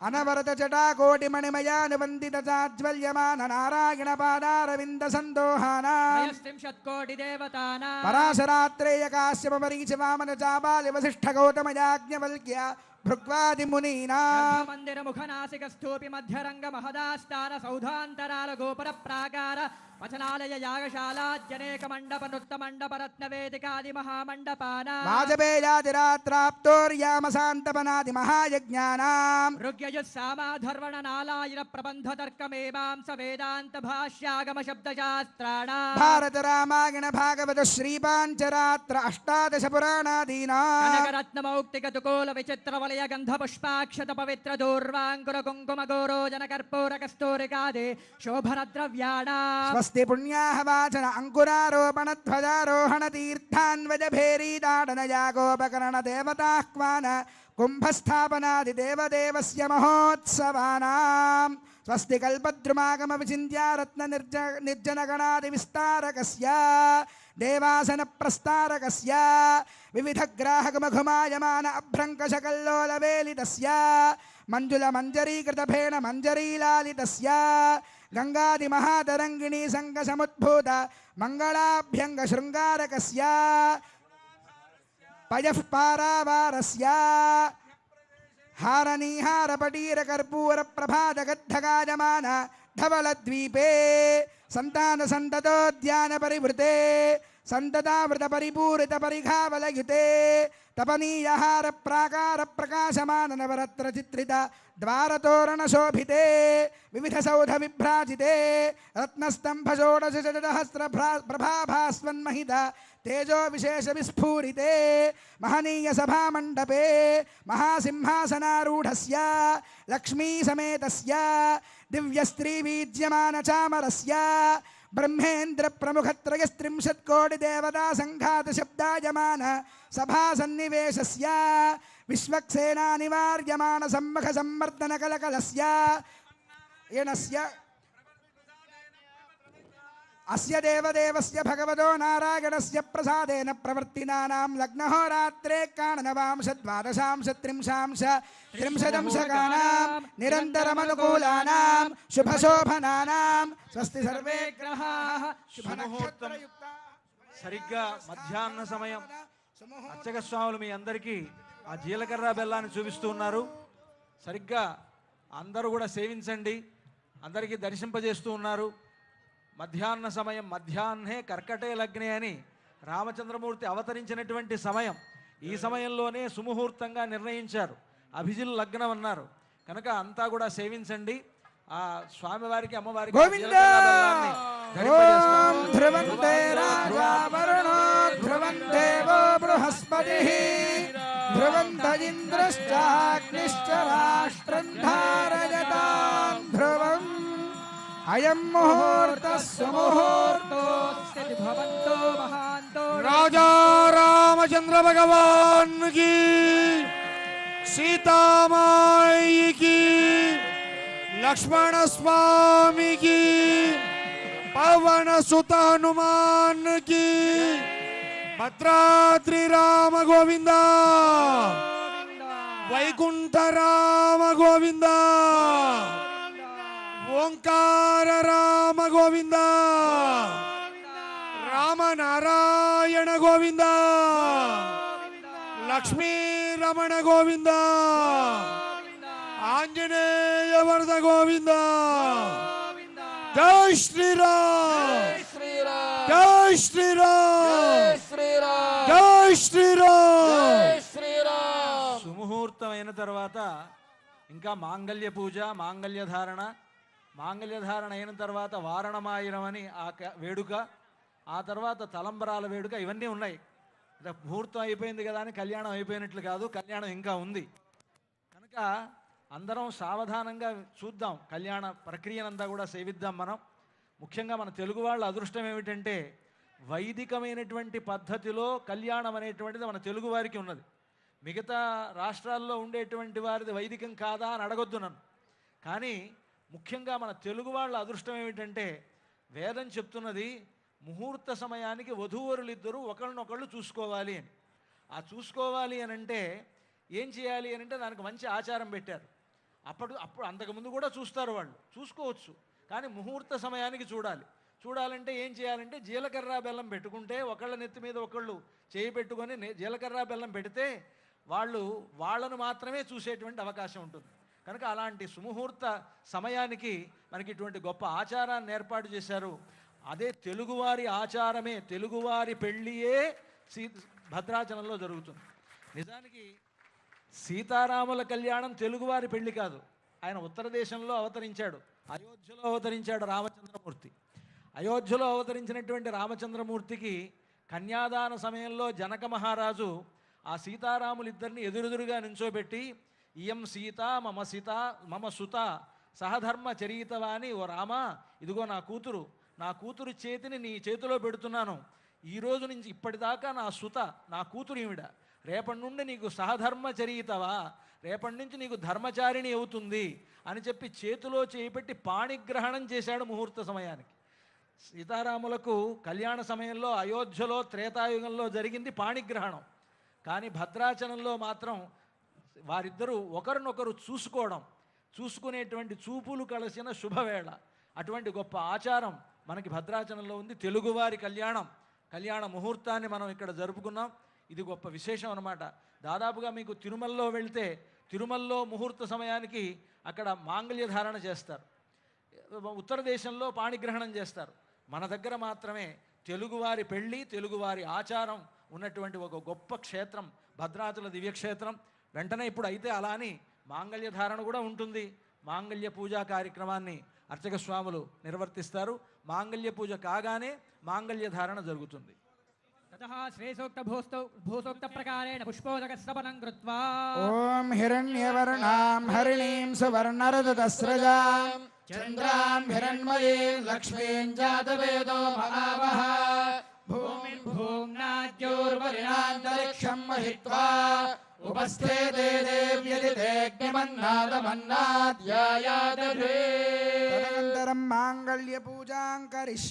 అనవరత జటాకోటిమణిమయానువందిత చాజ్వల్యమాన నారాయణ పాదారవింద సందోహానాం పరాశరాత్రేయ కాశ్యప మరీచి వామన చాబాలి వసిష్ఠ గౌతమ యాజ్ఞవల్క్య భృగ్వాదిమునీనా మందిర ముఖనాసిక స్థూపి మధ్యరంగ మహదాస్థాన సౌధాంతరాల గోపుర ప్రాకార వచనాలయ యాగశాలాజ్జనేక మండప నృత్త మండప రత్న వేదికాది మహామండపానా వాజపేయాదిరాత్రాప్తోర్యామశాంతపనాది మహాయజ్ఞానాం ఋగ్యయుస్సామాధర్వణ నాలాయన ప్రబంధ తర్కమేమాంస వేదాంత భాష్యాగమ శబ్దశాస్త్రాణాం భారత రామాయణ భాగవత శ్రీపాంచరాత్ర అష్టాదశ పురాణాదీనాం కనకరత్నమౌక్తిక తుకోల విచిత్ర వలయ గంధ పుష్పాక్షత పవిత్ర దూర్వాంకుర కుంకుమ గోరోజన కర్పూర కస్తూరికాది శోభన ద్రవ్యాణాం స్వస్తి పుణ్యాహ వాచన అంకురారోపణ ధ్వజారోహణ తీర్థాన్వజ భేరీ తాడన యాగోపకరణ దేవతాహ్వాన కుంభస్థాపనాది దేవదేవస్య మహోత్సవానాం స్వస్తి కల్పద్రుమాగమ విచింత్య రత్న నిర్జన గణాది విస్తారకస్య దేవాసన ప్రస్తారకస్య వివిధ గ్రాహకమఘుమాయమాన అభ్రంకశకల్లోల వేలితస్య మంజుల మంజరీకృత భేణ మంజరీలాలితస్య గంగాది మహాతరంగిణీ సంగ సముద్భూత మంగళాభ్యంగ శృంగారకస్య పయః పారావారస్య హారనీహార పటీర కర్పూర ప్రభాత గద్ధగాయమాన ధవళద్వీపే సంతాన సంతతోద్యాన పరివృతే సంతతావృత పరిపూరిత పరిఘావలయుతే తపనీయహార ప్రాకార ప్రకాశమాన నవరత్న చిత్రిత ద్వారతోరణ శోభితే వివిధ సౌధ విభ్రాజితే రత్నస్తంభ షోడశ సహస్ర ప్రభాభాస్వన్మహిత తేజో విశేష విస్ఫూరితే మహనీయ సభామండపే మహాసింహాసనారూఢస్య లక్ష్మీ సమేతస్య దివ్య స్త్రీ వీజ్యమాన చామరస్య బ్రహ్మేంద్ర ప్రముఖత్రయస్త్రింశత్ కోటి దేవతా సంఘాత శబ్దాయమాన సభా సన్నివేశస్య విశ్వక్సేనా నివార్యమాణ సమ్మఖ సంవర్ధన కలకలస్య యనస్య అస్య దేవదేవస్య భగవతో నారాయణస్య ప్రసాదేన ప్రవర్తినానాం లగ్నహోరాత్రే కాణనవాంశ ద్వాదశాంశ త్రింశాంశ త్రింశదంశకానాం నిరంతరమనుకూలానాం శుభశోభనానాం స్వస్తి సర్వే గ్రహాః శుభనక్షత్రయుక్తాః. సరిగ్గా మధ్యాహ్న సమయం అర్చక స్వాములు మీ అందరికీ ఆ జీలకర్ర బెల్లాన్ని చూపిస్తూ ఉన్నారు. సరిగ్గా అందరూ కూడా సేవించండి, అందరికీ దర్శింపజేస్తూ ఉన్నారు. మధ్యాహ్న సమయం, మధ్యాహ్నే కర్కటే లగ్నే అని రామచంద్రమూర్తి అవతరించినటువంటి సమయం. ఈ సమయంలోనే సుముహూర్తంగా నిర్ణయించారు, అభిజిల్ లగ్నం అన్నారు. కనుక అంతా కూడా సేవించండి. ఆ స్వామివారికి అమ్మవారికి గోవిందా ధ్రువంతే రాజా వరుణో ధ్రువందేవో బృహస్పతిః ధ్రువంత ఇంద్రశ్చాగ్నిశ్చ రాష్ట్రం ధారయతాం ధ్రువం అయం ముహూర్తః సుముహూర్తోస్య భవంతో మహాంతో. రాజా రామచంద్ర భగవాన్ కి, సీతామాయికి, లక్ష్మణ స్వామికి, పవన సుత హనుమాన్ కి, భద్రాద్రి రామ గోవింద, వైకుంఠ రామ గోవింద, ఓంకార రామ గోవింద, రామనారాయణ గోవింద, లక్ష్మీ రమణ గోవింద, ఆంజనేయ వరద గోవింద. జై శ్రీరామ్, జై శ్రీరామ్, జై శ్రీరామ్. సుముహూర్తం అయిన తర్వాత ఇంకా మాంగళ్య పూజ, మాంగళ్యధారణ, మాంగళ్యధారణ అయిన తర్వాత వారణమాయనం అని ఆ వేడుక, ఆ తర్వాత తలంబరాల వేడుక, ఇవన్నీ ఉన్నాయి. ముహూర్తం అయిపోయింది కదా అని కళ్యాణం అయిపోయినట్లు కాదు, కళ్యాణం ఇంకా ఉంది. కనుక అందరం సావధానంగా చూద్దాం, కళ్యాణ ప్రక్రియనంతా కూడా సేవిద్దాం. మనం ముఖ్యంగా మన తెలుగు వాళ్ళ అదృష్టం ఏమిటంటే వైదికమైనటువంటి పద్ధతిలో కళ్యాణం అనేటువంటిది మన తెలుగు వారికి ఉన్నది. మిగతా రాష్ట్రాల్లో ఉండేటువంటి వారిది వైదికం కాదా అని అడగొద్దు నన్ను. కానీ ముఖ్యంగా మన తెలుగు వాళ్ళ అదృష్టం ఏమిటంటే వేదం చెప్తున్నది ముహూర్త సమయానికి వధూవరులిద్దరూ ఒకళ్ళనొకళ్ళు చూసుకోవాలి అని. ఆ చూసుకోవాలి అని అంటే ఏం చేయాలి అని అంటే దానికి మంచి ఆచారం పెట్టారు. అప్పుడు అంతకుముందు కూడా చూస్తారు, వాళ్ళు చూసుకోవచ్చు. కానీ ముహూర్త సమయానికి చూడాలంటే ఏం చేయాలంటే జీలకర్ర బెల్లం పెట్టుకుంటే ఒకళ్ళ నెత్తి మీద ఒకళ్ళు చేయి పెట్టుకొని జీలకర్ర బెల్లం పెడితే వాళ్ళను మాత్రమే చూసేటువంటి అవకాశం ఉంటుంది. కనుక అలాంటి సుముహూర్త సమయానికి మనకి ఇటువంటి గొప్ప ఆచారాన్ని ఏర్పాటు చేశారు. అదే తెలుగువారి ఆచారమే, తెలుగువారి పెళ్ళియే భద్రాచలంలో జరుగుతుంది. నిజానికి సీతారాముల కళ్యాణం తెలుగువారి పెళ్లి కాదు. ఆయన ఉత్తర దేశంలో అవతరించాడు, అయోధ్యలో అవతరించాడు రామచంద్రమూర్తి. అయోధ్యలో అవతరించినటువంటి రామచంద్రమూర్తికి కన్యాదాన సమయంలో జనక మహారాజు ఆ సీతారాములిద్దరిని ఎదురెదురుగా నించోబెట్టి, ఇయం సీత మమ సుత సహధర్మ చరీతవాని, ఓ రామా, ఇదిగో నా కూతురు చేతిని నీ చేతిలో పెడుతున్నాను. ఈ రోజు నుంచి ఇప్పటిదాకా నా కూతురు ఈవిడ, రేపటి నుండి నీకు సహధర్మ చరీతవా, రేపటి నుంచి నీకు ధర్మచారిణి అవుతుంది అని చెప్పి చేతిలో చేపెట్టి పాణిగ్రహణం చేశాడు ముహూర్త సమయానికి. సీతారాములకు కళ్యాణ సమయంలో అయోధ్యలో త్రేతాయుగంలో జరిగింది పాణిగ్రహణం. కానీ భద్రాచలంలో మాత్రం వారిద్దరూ ఒకరినొకరు చూసుకునేటువంటి చూపులు కలిసిన శుభవేళ. అటువంటి గొప్ప ఆచారం మనకి భద్రాచలంలో ఉంది. తెలుగువారి కళ్యాణ ముహూర్తాన్ని మనం ఇక్కడ జరుపుకున్నాం. ఇది గొప్ప విశేషం అన్నమాట. దాదాపుగా మీకు తిరుమలలో వెళ్తే తిరుమలలో ముహూర్త సమయానికి అక్కడ మాంగళ్య ధారణ చేస్తారు, ఉత్తర దేశంలో పాణిగ్రహణం చేస్తారు. మన దగ్గర మాత్రమే తెలుగువారి పెళ్ళి, తెలుగువారి ఆచారం ఉన్నటువంటి ఒక గొప్ప క్షేత్రం భద్రాచల దివ్యక్షేత్రం. వెంటనే ఇప్పుడు అయితే అలా అని మాంగళ్య ధారణ కూడా ఉంటుంది. మాంగళ్య పూజా కార్యక్రమాన్ని అర్చక స్వాములు నిర్వర్తిస్తారు. మాంగళ్య పూజ కాగానే మాంగళ్య ధారణ జరుగుతుంది. ततः श्रेयसोक्त भूसोक्त प्रकारेण पुष्पोदकस्तपनं कृत्वा ఓం హిరణ్యవర్ణాం హరిణీం సువర్ణరజతస్రజాం చంద్రాం హిరణ్మయీం లక్ష్మీం జాతవేదో మహావహ భూమిం భూమ్నాద్యోర్వరిణాంతరిక్షం మహిత్వా ఉపస్థే దేవ్యదిదేగ్నిమన్నాదమన్నాద్యాయాదధే తదనంతరం మాంగళ్య పూజాం కరిష్యామి.